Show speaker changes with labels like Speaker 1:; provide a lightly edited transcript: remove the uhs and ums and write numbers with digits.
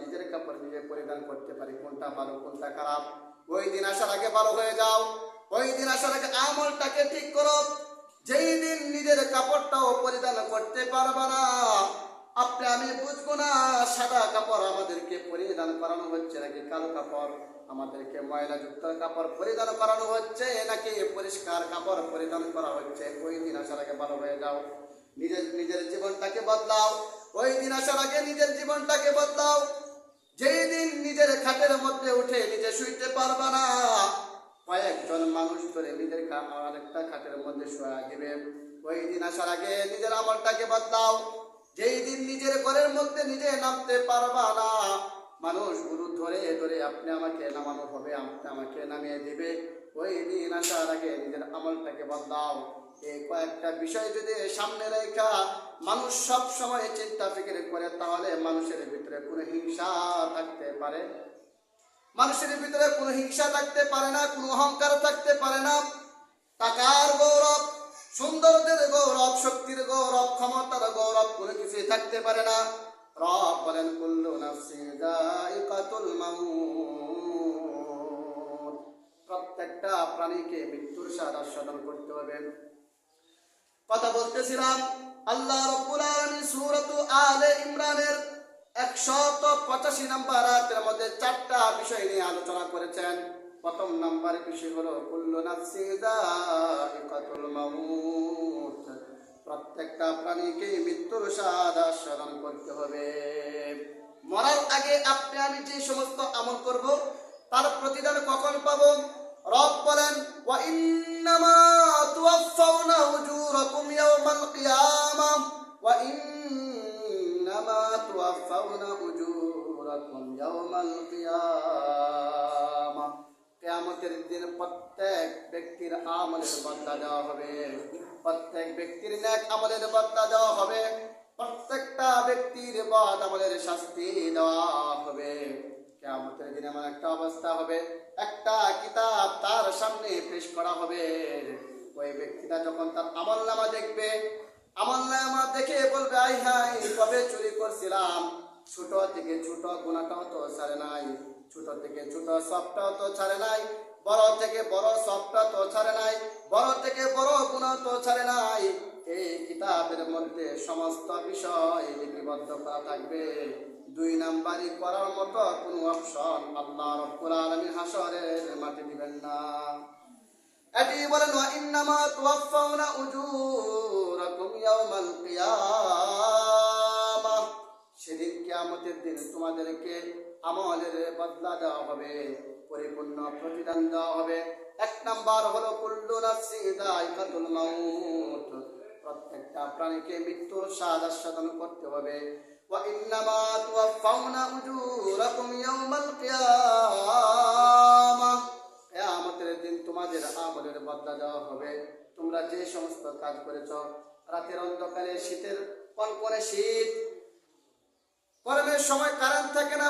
Speaker 1: নিজের কাপড় নিজে পরিধান করতে পারি, কোনটা ভালো কোনটা খারাপ। ওই দিন আসার আগে ভালো হয়ে যাও, ওই দিন আসার আগে আমলটাকে ঠিক করো। যেই দিন নিজের কাপড়টাও পরিধান করতে পারবা না, আপনি আমি বুঝবো না সাদা কাপড় আমাদেরকে পরিধান করানো হচ্ছে নাকি কালো কাপড় আমাদেরকে ময়লাযুক্ত কাপড় পরিধান করানো হচ্ছে নাকি পরিষ্কার কাপড় পরিধান করা হচ্ছে। ওই দিন আসার আগে ভালো হয়ে যাও, নিজের জীবনটাকে বদলাও। ওই দিন আসার আগে নিজের জীবনটাকে বদলাও। যেই দিন নিজের খাটের মধ্যে উঠে নিজে শুইতে পারবা না, কয়েকজন মানুষ ধরে নিজের আরেকটা খাটের মধ্যে শোয়া দিবে। ওই দিন আসার আগে নিজের আমলটাকে বদলাও। যেই দিন নিজের ঘরের মধ্যে নিজে নামতে পারবা না, মানুষগুলো ধরে ধরে আপনি আমাকে নামানো হবে, আপনি আমাকে নামিয়ে দিবে। ওই দিন আসার আগে নিজের আমলটাকে বদলাও। এই কয়েকটা বিষয় যদি সামনে রেখা মানুষ সব সময় চিন্তা ফিকির করে, তাহলে মানুষের ভিতরে কোনো হিংসা থাকতে পারে, মানুষের ভিতরে কোনো হিংসা থাকতে পারে না, কোনো অহংকার থাকতে পারে না। টাকার গৌরব, সৌন্দর্যের গৌরব, শক্তির গৌরব, ক্ষমতার গৌরব কোনো কিছুই থাকতে পারে না। রব বলেন কুল্লু নাফসিন যায়িকাতুল মাউত, প্রত্যেকটা প্রাণীকে মৃত্যুর স্বাদ আস্বাদন করতে হবে। কথা বলতেছিলাম আল্লাহ রাব্বুল আলামিন সূরাতু আলে ইমরানের 185 নম্বর আয়াতের মধ্যে 4টা বিষয় নিয়ে আলোচনা করেছেন। প্রথম নম্বর বিষয় হলো কুল্লু নাফসিন যায়িকাতুল মাউত, প্রত্যেকটা প্রাণীকে মৃত্যুর স্বাদ আস্বাদন করতে হবে। মরার আগে আপনি আমি যে সমস্ত আমল করব তার প্রতিদান কখন পাবো? রব বলেন ওয়া ইন্নামা তুওয়াফাউনা উজুরাকুম ইয়াওমাল কিয়ামাহ, ওয়া ইন্নামা তুওয়াফাউনা উজুরাকুম ইয়াওমাল কিয়ামাহ। কিয়ামতের দিন প্রত্যেক ব্যক্তির আমলের বদলা দেওয়া হবে, প্রত্যেক ব্যক্তির নেক আমলের বদলা দেওয়া হবে, প্রত্যেকটা ব্যক্তির বদ আমলের শাস্তি দেওয়া হবে। কিয়ামতের দিন এমন একটা অবস্থা হবে, একটা কিতাব তার সামনে পেশ করা হবে। ওই ব্যক্তিটা যখন তার আমলনামা দেখবে, আমলনামা দেখে বলবে আই হাই কবে চুরি করছিলাম, ছোট থেকে ছোট গুনাহটাও তো ছাড়ে নাই, ছোট থেকে ছোট সবটাও তো ছাড়ে নাই, বড় থেকে বড় সবটা তো ছাড়ে নাই, বড় থেকে বড় গুনাহ তো ছাড়ে নাই। এই কিতাবের মধ্যে সমস্ত বিষয় লিপিবদ্ধ করা থাকবে। 2 নাম্বারি করার মতো কোনো অপশন আল্লাহ রাব্বুল আলামিন হাশরের মাঠে দিবেন না। এটি বলেন ওয়া ইন্নামা তুওয়াফাউনা উজুরাকুম ইয়াওমাল কিয়ামাহ, সেদিন কিয়ামতের দিন তোমাদেরকে আমলের বদলা দেওয়া হবে, পরিপূর্ণ প্রতিদান দেওয়া হবে। 1 নাম্বার হলো কুল্লু নাফসিন যায়িকাতুল মাউত, প্রত্যেকটা প্রাণীকে মৃত্যুর স্বাদ আস্বাদন করতে হবে। ওয়া ইন্নামা তুওয়াফাউনা উজুরাকুম ইয়াওমাল কিয়ামাহ, কিয়ামতের দিন তোমাদের আমলের বদলা দেওয়া হবে। তোমরা যে সমস্ত কাজ করেছো, রাতের অন্ধকারে, শীতের কনকনে শীত, গরমের সময় কারেন্ট থাকে না,